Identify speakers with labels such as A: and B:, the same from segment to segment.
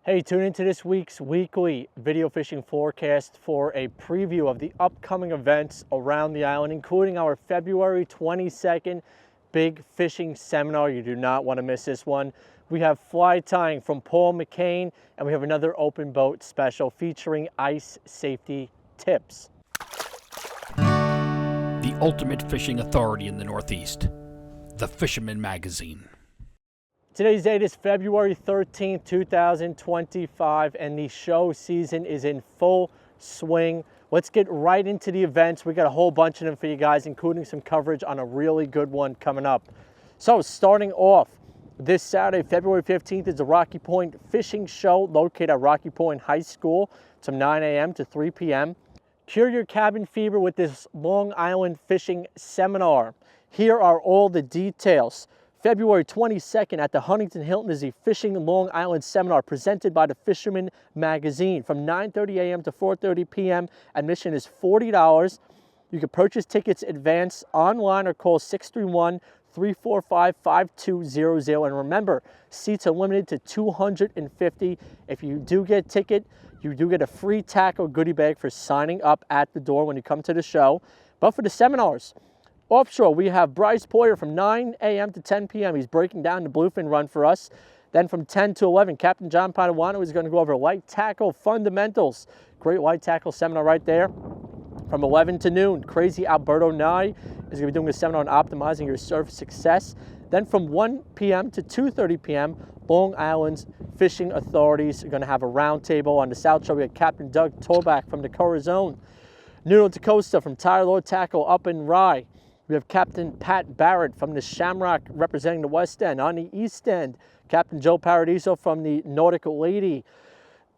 A: Hey, tune into this week's weekly video fishing forecast for a preview of the upcoming events around the island, including our February 22nd big fishing seminar. You do not want to miss this one. We have fly tying from Paul McCain, and we have another open boat special featuring ice safety tips.
B: The ultimate fishing authority in the Northeast, the Fisherman Magazine.
A: Today's date is February 13th, 2025, and the show season is in full swing. Let's get right into the events. We got a whole bunch of them for you guys, including some coverage on a really good one coming up. So starting off this Saturday, February 15th, is the Rocky Point Fishing Show located at Rocky Point High School. It's from 9 a.m. to 3 p.m. Cure your cabin fever with this Long Island fishing seminar. Here are all the details. February 22nd at the Huntington Hilton is the Fishing Long Island Seminar presented by the Fisherman Magazine from 9:30 a.m. to 4:30 p.m. Admission is $40. You can purchase tickets advance online or call 631-345-5200. And remember, seats are limited to 250. If you do get a ticket, you do get a free tackle goodie bag for signing up at the door when you come to the show. But for the seminars, offshore, we have Bryce Poyer from 9 a.m. to 10 p.m. He's breaking down the bluefin run for us. Then from 10 to 11, Captain John Padawan is going to go over light tackle fundamentals. Great light tackle seminar right there. From 11 to noon, Crazy Alberto Nye is going to be doing a seminar on optimizing your surf success. Then from 1 p.m. to 2:30 p.m., Long Island's fishing authorities are going to have a roundtable. On the South Shore, we have Captain Doug Toback from the Corazon. Nuno Decosta from Tyalure Tackle up in Rye. We have Captain Pat Barrett from the Shamrock representing the West End. On the East End, Captain Joe Paradiso from the Nautical Lady.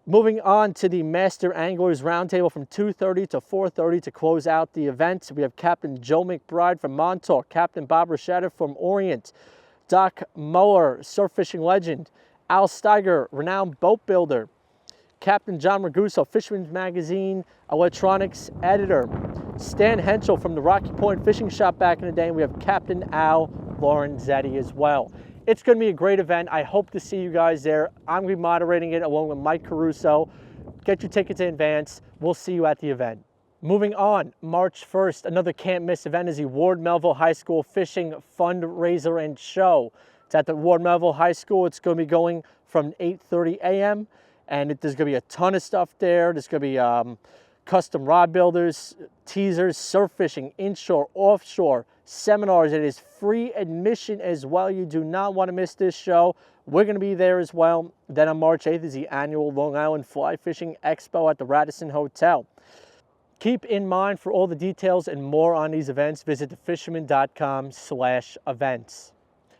A: Moving on to the Master Anglers Roundtable from 2:30 to 4:30 to close out the event. We have Captain Joe McBride from Montauk, Captain Bob Rochetta from Orient, Doc Muller, surf fishing legend, Al Steiger, renowned boat builder, Captain John Raguso, Fisherman Magazine electronics editor, Stan Henschel from the Rocky Point Fishing Shop back in the day, and we have Captain Al Lorenzetti as well. It's going to be a great event. I hope to see you guys there. I'm going to be moderating it along with Mike Caruso. Get your tickets in advance. We'll see you at the event. Moving on, March 1st, another can't miss event is the Ward Melville High School Fishing Fundraiser and Show. It's at the Ward Melville High School. It's going to be going from 8:30 a.m. and there's going to be a ton of stuff there. There's going to be custom rod builders, teasers, surf fishing, inshore, offshore, seminars. It is free admission as well. You do not want to miss this show. We're going to be there as well. Then on March 8th is the annual Long Island Fly Fishing Expo at the Radisson Hotel. Keep in mind, for all the details and more on these events, visit thefisherman.com/events.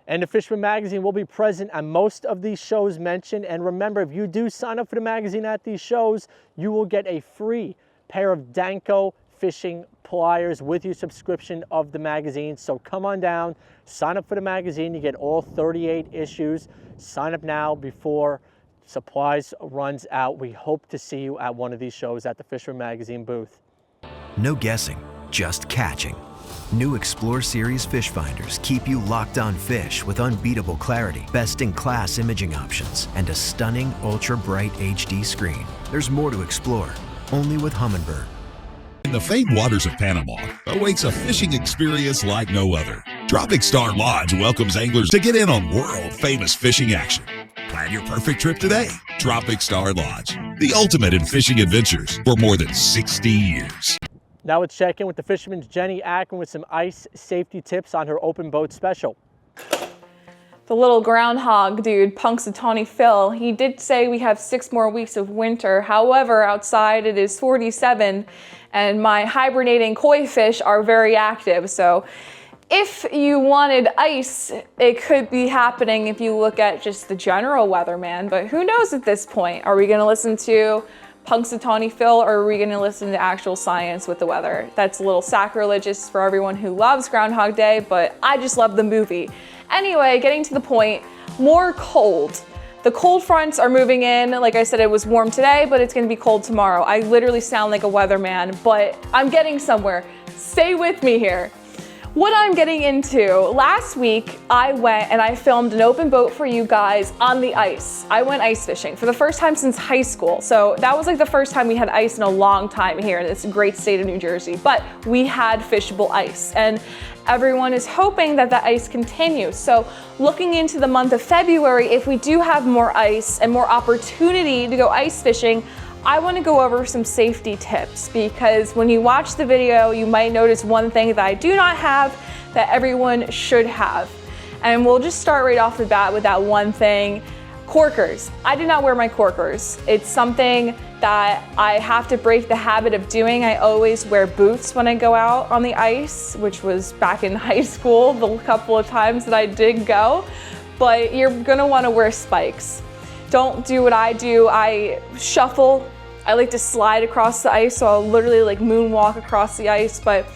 A: And the Fisherman Magazine will be present at most of these shows mentioned. And remember, if you do sign up for the magazine at these shows, you will get a free pair of Danko fishing pliers with your subscription of the magazine. So come on down, sign up for the magazine. You get all 38 issues. Sign up now before supplies runs out. We hope to see you at one of these shows at the Fisherman Magazine booth.
C: No guessing, just catching. New Explore Series fish finders keep you locked on fish with unbeatable clarity, best-in-class imaging options, and a stunning ultra-bright HD screen. There's more to explore, only with Humminbird.
D: In the famed waters of Panama awaits a fishing experience like no other. Tropic Star Lodge welcomes anglers to get in on world-famous fishing action. Plan your perfect trip today. Tropic Star Lodge, the ultimate in fishing adventures for more than 60 years.
A: Now let's check in with the fisherman's Jenni Ackerman with some ice safety tips on her open boat special.
E: The little groundhog dude, Punxsutawney Phil, he did say we have 6 more weeks of winter. However, outside it is 47 and my hibernating koi fish are very active. So if you wanted ice, it could be happening if you look at just the general weatherman, but who knows at this point? Are we gonna listen to Punxsutawney Phil or are we gonna listen to actual science with the weather? That's a little sacrilegious for everyone who loves Groundhog Day, but I just love the movie. Anyway, getting to the point, more cold. The cold fronts are moving in. Like I said, it was warm today, but it's gonna be cold tomorrow. I literally sound like a weatherman, but I'm getting somewhere. Stay with me here. what I'm getting into. Last week, I went and I filmed an open boat for you guys on the ice. I went ice fishing for the first time since high school. So that was like the first time we had ice in a long time here in this great state of New Jersey, but we had fishable ice and everyone is hoping that the ice continues. So looking into the month of February, if we do have more ice and more opportunity to go ice fishing, I want to go over some safety tips, because when you watch the video, you might notice one thing that I do not have that everyone should have. And we'll just start right off the bat with that one thing. Corkers. I do not wear my corkers. It's something that I have to break the habit of doing. I always wear boots when I go out on the ice, which was back in high school, the couple of times that I did go, but you're gonna wanna wear spikes. Don't do what I do. I shuffle. I like to slide across the ice, so I'll literally like moonwalk across the ice. But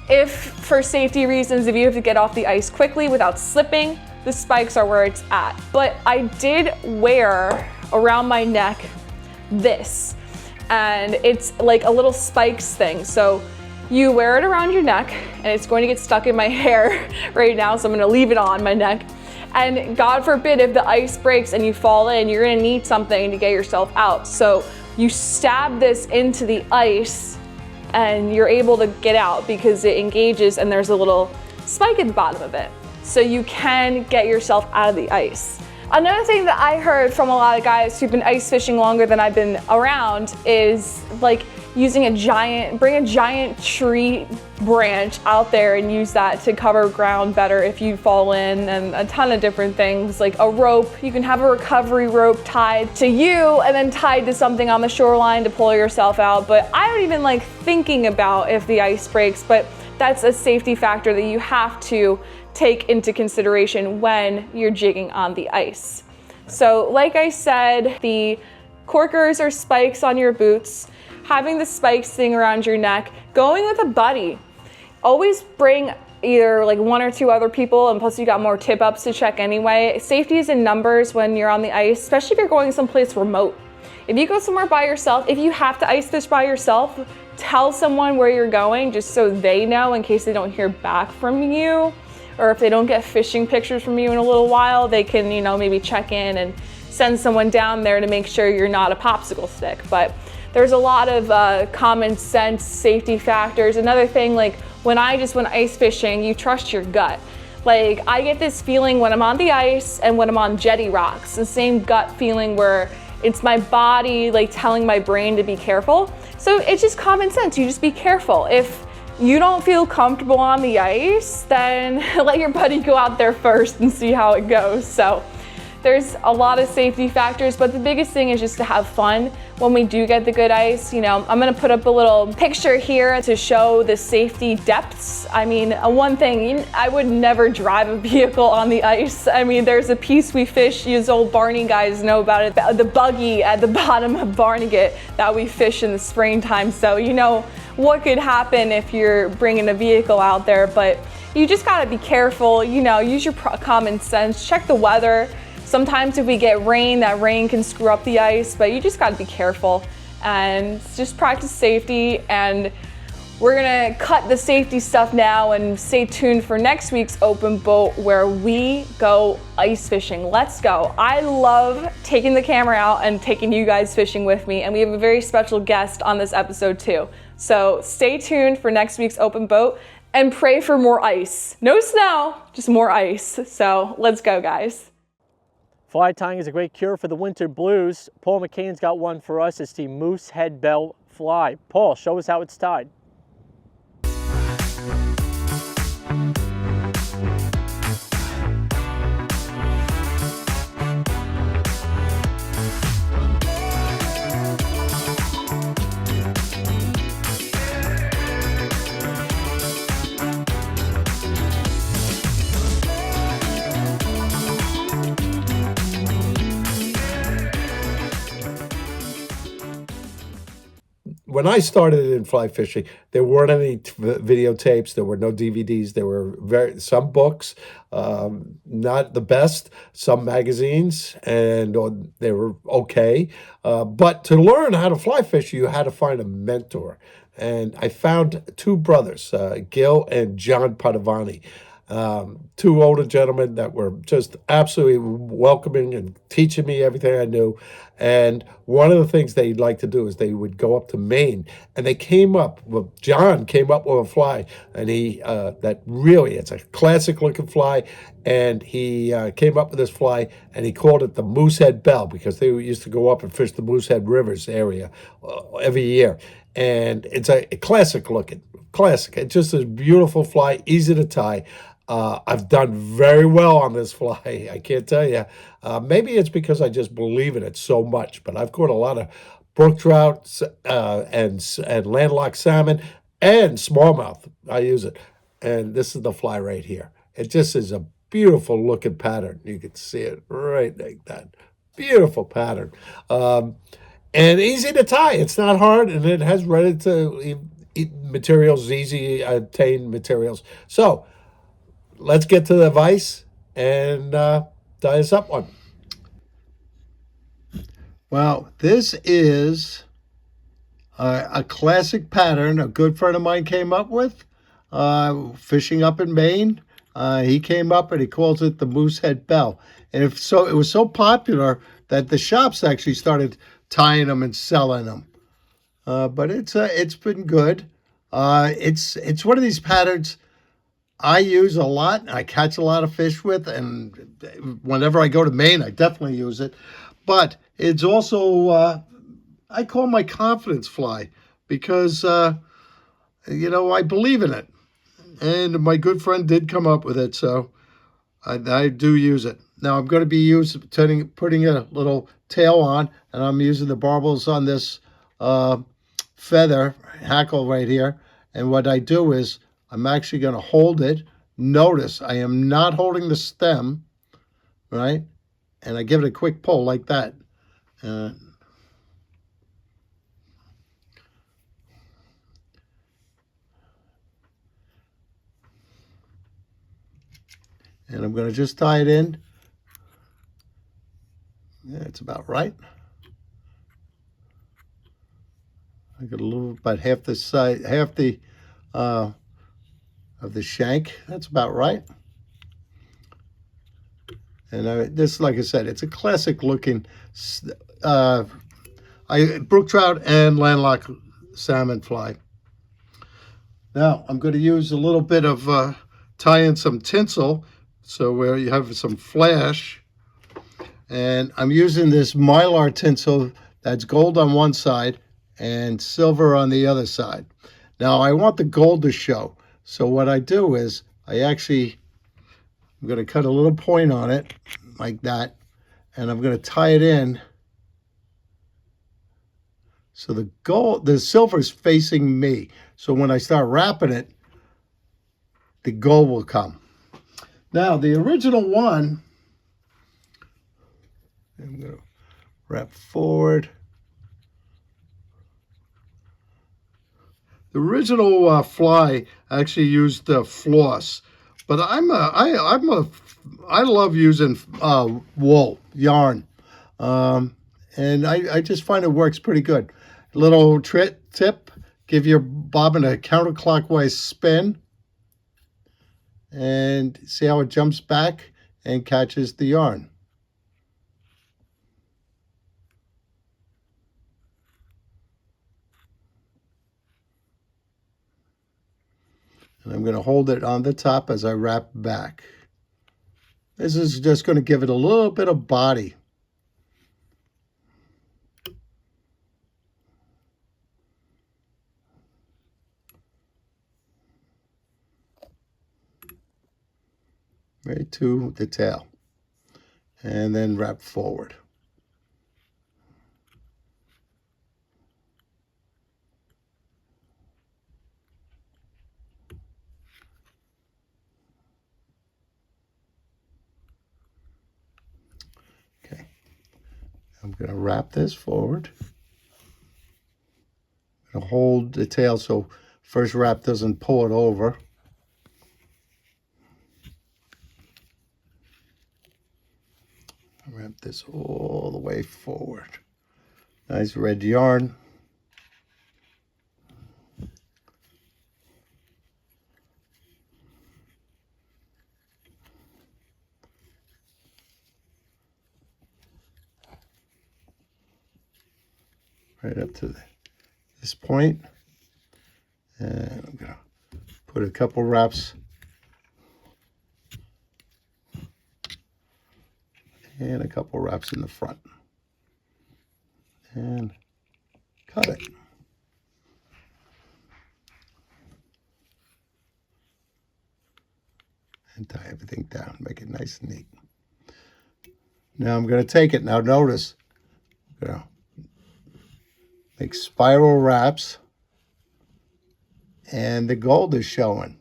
E: if for safety reasons, if you have to get off the ice quickly without slipping, the spikes are where it's at. But I did wear around my neck this, and it's like a little spikes thing. So you wear it around your neck, and it's going to get stuck in my hair right now, so I'm gonna leave it on my neck. And God forbid if the ice breaks and you fall in, you're gonna need something to get yourself out. So you stab this into the ice and you're able to get out because it engages and there's a little spike at the bottom of it. So you can get yourself out of the ice. Another thing that I heard from a lot of guys who've been ice fishing longer than I've been around is like using bring a giant tree branch out there and use that to cover ground better if you fall in, and a ton of different things like a rope. You can have a recovery rope tied to you and then tied to something on the shoreline to pull yourself out. But I don't even like thinking about if the ice breaks, but that's a safety factor that you have to take into consideration when you're jigging on the ice. So like I said, the corkers or spikes on your boots, having the spikes thing around your neck, going with a buddy. Always bring either like one or two other people, and plus you got more tip ups to check anyway. Safety is in numbers when you're on the ice, especially if you're going someplace remote. If you go somewhere by yourself, if you have to ice fish by yourself, tell someone where you're going just so they know in case they don't hear back from you, or if they don't get fishing pictures from you in a little while, they can, you know, maybe check in and send someone down there to make sure you're not a popsicle stick. But there's a lot of common sense safety factors. Another thing, like when I just went ice fishing, you trust your gut. Like I get this feeling when I'm on the ice and when I'm on jetty rocks, the same gut feeling where it's my body like telling my brain to be careful. So it's just common sense, you just be careful. If you don't feel comfortable on the ice, then let your buddy go out there first and see how it goes. So there's a lot of safety factors, but the biggest thing is just to have fun when we do get the good ice. You know, I'm gonna put up a little picture here to show the safety depths. I mean, one thing, I would never drive a vehicle on the ice. I mean, there's a piece we fish, you old Barney guys know about it, the buggy at the bottom of Barnegat that we fish in the springtime. So you know what could happen if you're bringing a vehicle out there, but you just gotta be careful, you know, use your common sense, check the weather. Sometimes if we get rain, that rain can screw up the ice, but you just gotta be careful and just practice safety. And we're gonna cut the safety stuff now and stay tuned for next week's open boat where we go ice fishing. Let's go. I love taking the camera out and taking you guys fishing with me, and we have a very special guest on this episode too. So stay tuned for next week's open boat and pray for more ice. No snow, just more ice. So let's go, guys.
A: Fly tying is a great cure for the winter blues. Paul McCain's got one for us. It's the Moosehead Belle Fly. Paul, show us how it's tied.
F: when I started in fly fishing, there weren't any videotapes. There were no DVDs. There were some books, not the best. Some magazines, and they were okay. But to learn how to fly fish, you had to find a mentor. And I found two brothers, Gil and John Padavani. Two older gentlemen that were just absolutely welcoming and teaching me everything I knew. And one of the things they like to do is they would go up to Maine, and John came up with a fly, and it's a classic looking fly, and he came up with this fly, and he called it the Moosehead Belle because they used to go up and fish the Moosehead Rivers area every year. And it's a classic looking, classic. It's just a beautiful fly, easy to tie. I've done very well on this fly. I can't tell you. Maybe it's because I just believe in it so much. But I've caught a lot of brook trout and landlocked salmon and smallmouth. I use it, and this is the fly right here. It just is a beautiful looking pattern. You can see it right like that. Beautiful pattern, and easy to tie. It's not hard, and it has ready to eat materials, easy obtained materials. So. Let's get to the vise and tie us up one.
G: Well, this is a classic pattern a good friend of mine came up with, fishing up in Maine. He came up and he calls it the Moosehead Belle. And it was so popular that the shops actually started tying them and selling them. But it's been good. It's one of these patterns I use a lot. I catch a lot of fish with, and whenever I go to Maine, I definitely use it. But it's also, I call my confidence fly because, I believe in it. And my good friend did come up with it, so I do use it. Now I'm going to be putting a little tail on, and I'm using the barbels on this feather hackle right here. And what I do is I'm actually going to hold it. Notice I am not holding the stem, right? And I give it a quick pull like that. And I'm going to just tie it in. Yeah, it's about right. I got a little, about half the side, half the of the shank. That's about right. And this, like I said, it's a classic looking brook trout and landlocked salmon fly. Now I'm going to use a little bit of tie in some tinsel, so where you have some flash. And I'm using this mylar tinsel that's gold on one side and silver on the other side. Now I want the gold to show. So what I do is I'm going to cut a little point on it like that, and I'm going to tie it in so the silver is facing me. So when I start wrapping it, the gold will come. Now the original one, I'm going to wrap forward. The original fly actually used floss, but I love using wool yarn, and I just find it works pretty good. Little tip: give your bobbin a counterclockwise spin, and see how it jumps back and catches the yarn. And I'm going to hold it on the top as I wrap back. This is just going to give it a little bit of body. Right to the tail. And then wrap forward. I'm going to wrap this forward. Gonna hold the tail so first wrap doesn't pull it over. Wrap this all the way forward. Nice red yarn. Right up to this point. And I'm gonna put a couple wraps and a couple wraps in the front. And cut it. And tie everything down, make it nice and neat. Now I'm going to take it. Now notice, I'm going to make spiral wraps, and the gold is showing.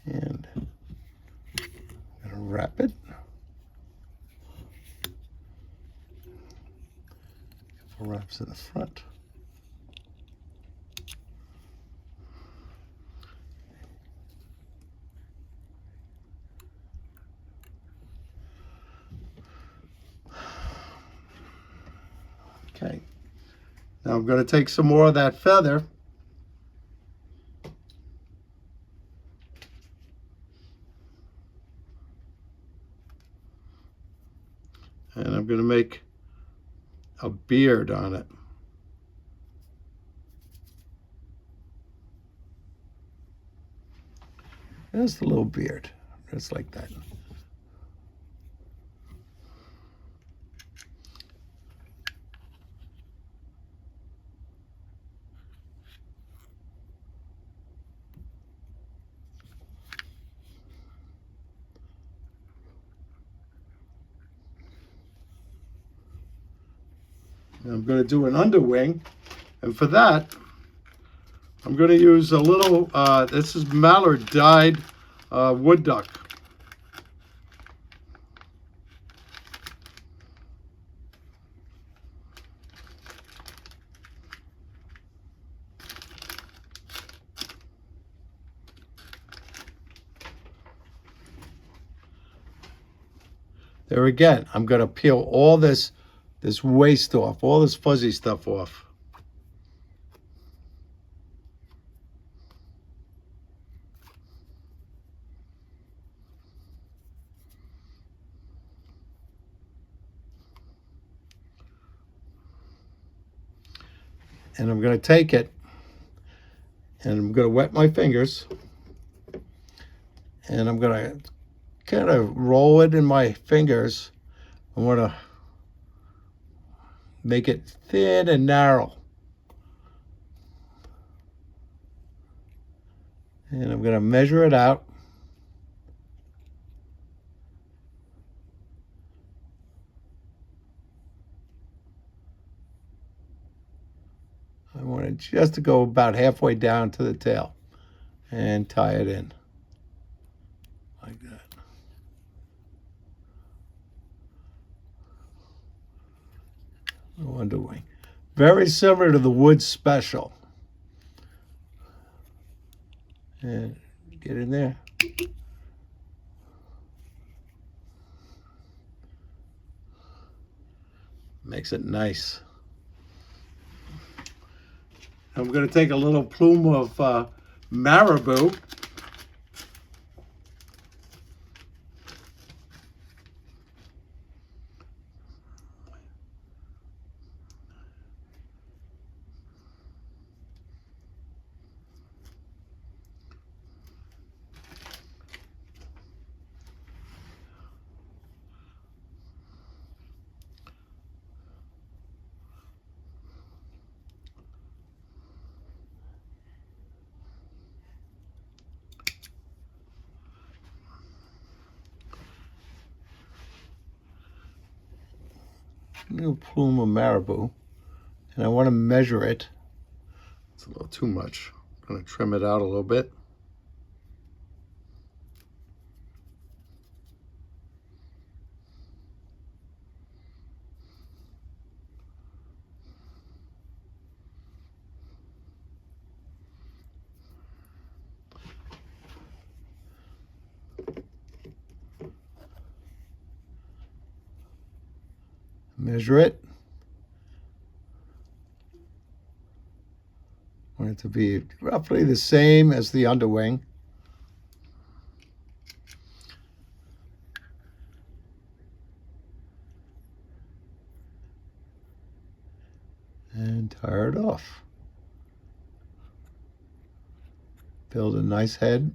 G: And I'm going to wrap it. Couple wraps in the front. Okay. Now I'm going to take some more of that feather and I'm going to make a beard on it. Just a little beard, just like that. I'm going to do an underwing, and for that, I'm going to use a little, this is mallard dyed wood duck. There again, I'm going to peel all this waste off, all this fuzzy stuff off. And I'm going to take it and I'm going to wet my fingers and I'm going to kind of roll it in my fingers. I want to make it thin and narrow. And I'm going to measure it out. I want it just to go about halfway down to the tail and tie it in like that. Underwing. Very similar to the Wood Special. And get in there. Makes it nice. I'm going to take a little plume of marabou. Little plume of marabou, and I want to measure it. It's a little too much. I'm going to trim it out a little bit. Measure it. I want it to be roughly the same as the underwing. And tire it off. Build a nice head.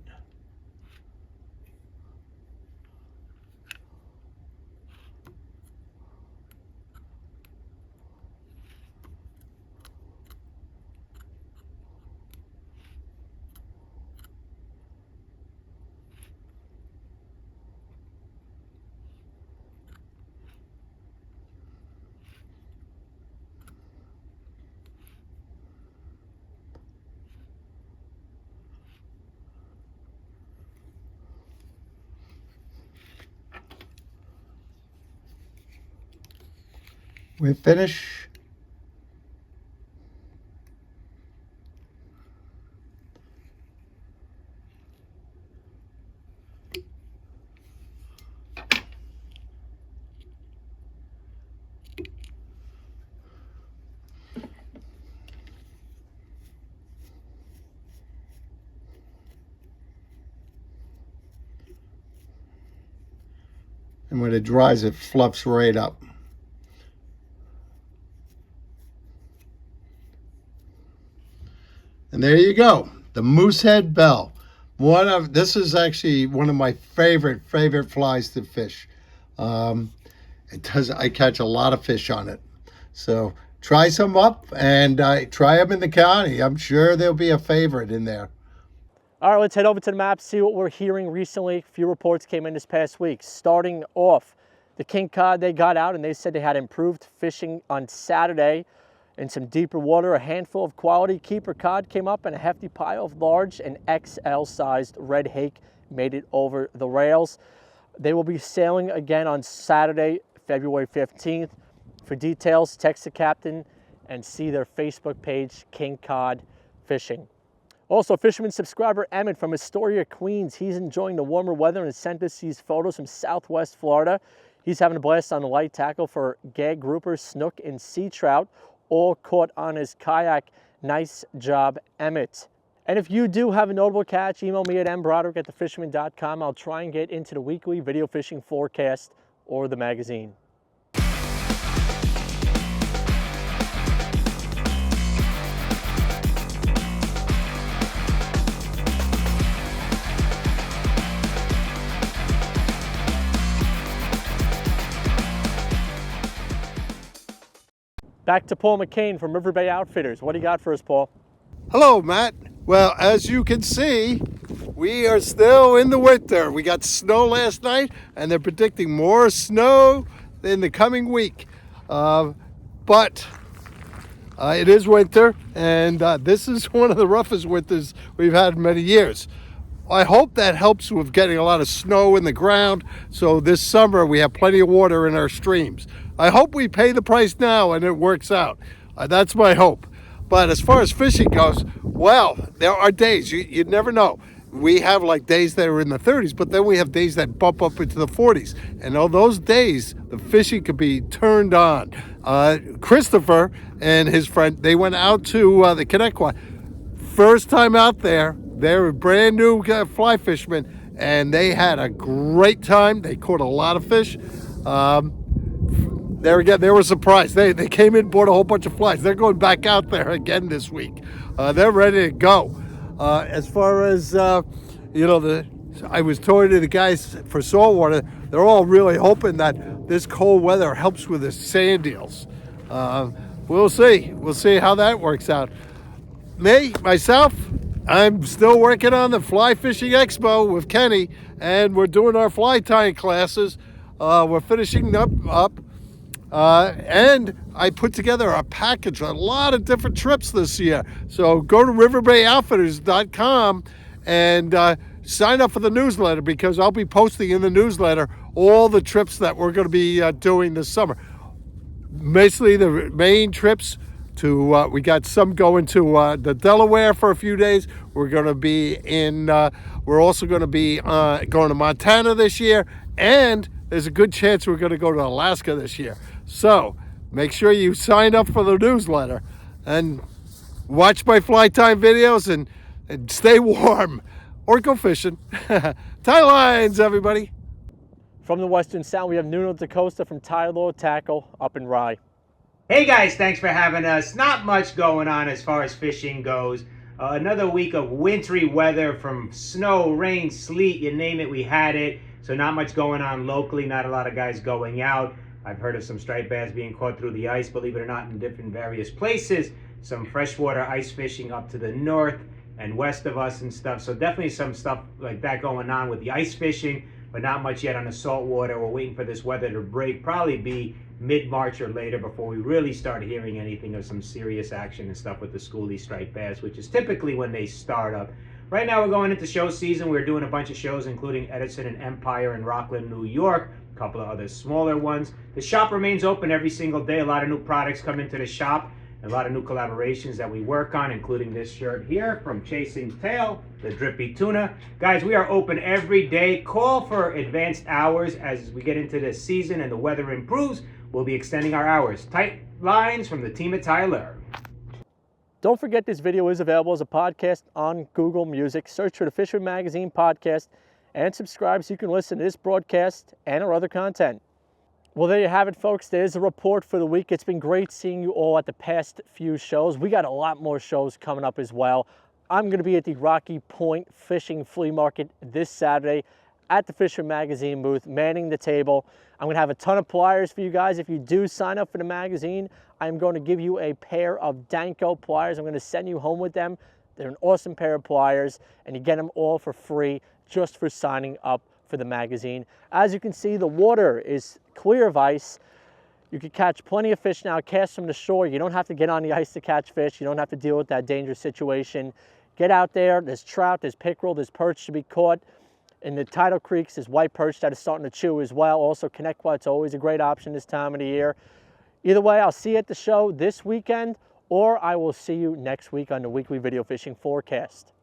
G: We finish. And when it dries, it fluffs right up. And there you go, the Moosehead Belle. This is actually one of my favorite flies to fish. I catch a lot of fish on it. So try some up and try them in the county. I'm sure there'll be a favorite in there.
A: All right, let's head over to the map, see what we're hearing recently. A few reports came in this past week. Starting off, the king cod, they got out and they said they had improved fishing on Saturday in some deeper water. A handful of quality keeper cod came up and a hefty pile of large and XL-sized red hake made it over the rails. They will be sailing again on Saturday, February 15th. For details, text the captain and see their Facebook page, King Cod Fishing. Also, fisherman subscriber Emmett from Astoria, Queens, he's enjoying the warmer weather and has sent us these photos from Southwest Florida. He's having a blast on the light tackle for gag grouper, snook, and sea trout, all caught on his kayak. Nice job, Emmett. And if you do have a notable catch, email me at mbroderick@thefisherman.com. I'll try and get into the weekly video fishing forecast or the magazine. Back to Paul McCain from River Bay Outfitters. What do you got for us, Paul?
G: Hello, Matt. Well, as you can see, we are still in the winter. We got snow last night, and they're predicting more snow in the coming week. But it is winter, and this is one of the roughest winters we've had in many years. I hope that helps with getting a lot of snow in the ground, so this summer we have plenty of water in our streams. I hope we pay the price now and it works out. That's my hope. But as far as fishing goes, well, there are days, you never know. We have like days that are in the 30s, but then we have days that bump up into the 40s. And on those days, the fishing could be turned on. Christopher and his friend, they went out to the Connetquot. First time out there, they're brand new fly fishermen, and they had a great time. They caught a lot of fish. There again, they were surprised. They came in, bought a whole bunch of flies. They're going back out there again this week. They're ready to go. As far as, I was talking to the guys for saltwater. They're all really hoping that this cold weather helps with the sand eels. We'll see. We'll see how that works out. Myself, I'm still working on the Fly Fishing Expo with Kenny, and we're doing our fly tying classes. We're finishing up.
F: And I put together a package, a lot of different trips this year. So go to riverbayoutfitters.com and sign up for the newsletter, because I'll be posting in the newsletter all the trips that we're going to be doing this summer. Basically, the main trips to, we got some going to the Delaware for a few days. We're going to be in, we're also going to be going to Montana this year, and there's a good chance we're going to go to Alaska this year. So make sure you sign up for the newsletter and watch my fly time videos and stay warm or go fishing. Tie lines, everybody.
A: From the Western Sound, we have Nuno Decosta from Tyalure Tackle up in Rye.
H: Hey guys, thanks for having us. Not much going on as far as fishing goes. Another week of wintry weather, from snow, rain, sleet, you name it, we had it. So not much going on locally, not a lot of guys going out. I've heard of some striped bass being caught through the ice, believe it or not, in different various places. Some freshwater ice fishing up to the north and west of us and stuff. So definitely some stuff like that going on with the ice fishing, but not much yet on the saltwater. We're waiting for this weather to break, probably be mid-March or later before we really start hearing anything of some serious action and stuff with the schoolie striped bass, which is typically when they start up. Right now we're going into show season. We're doing a bunch of shows, including Edison and Empire in Rockland, New York, a couple of other smaller ones. The shop remains open every single day. A lot of new products come into the shop, and a lot of new collaborations that we work on, including this shirt here from Chasing Tail, the drippy tuna. Guys, we are open every day. Call for advanced hours as we get into the season and the weather improves. We'll be extending our hours. Tight lines from the team at Tyalure.
A: Don't forget, this video is available as a podcast on Google Music. Search for the Fisherman Magazine podcast and subscribe so you can listen to this broadcast and our other content. Well, there you have it, folks. There's a report for the week. It's been great seeing you all at the past few shows. We got a lot more shows coming up as well. I'm going to be at the Rocky Point Fishing Flea Market this Saturday at the Fisherman Magazine booth, manning the table. I'm going to have a ton of pliers for you guys. If you do sign up for the magazine, I'm going to give you a pair of Danko pliers. I'm going to send you home with them. They're an awesome pair of pliers, and you get them all for free just for signing up for the magazine. As you can see, the water is clear of ice. You can catch plenty of fish now, cast from the shore. You don't have to get on the ice to catch fish. You don't have to deal with that dangerous situation. Get out there. There's trout, there's pickerel, there's perch to be caught. In the tidal creeks, there's white perch that is starting to chew as well. Also, Connetquot's always a great option this time of the year. Either way, I'll see you at the show this weekend, or I will see you next week on the weekly video fishing forecast.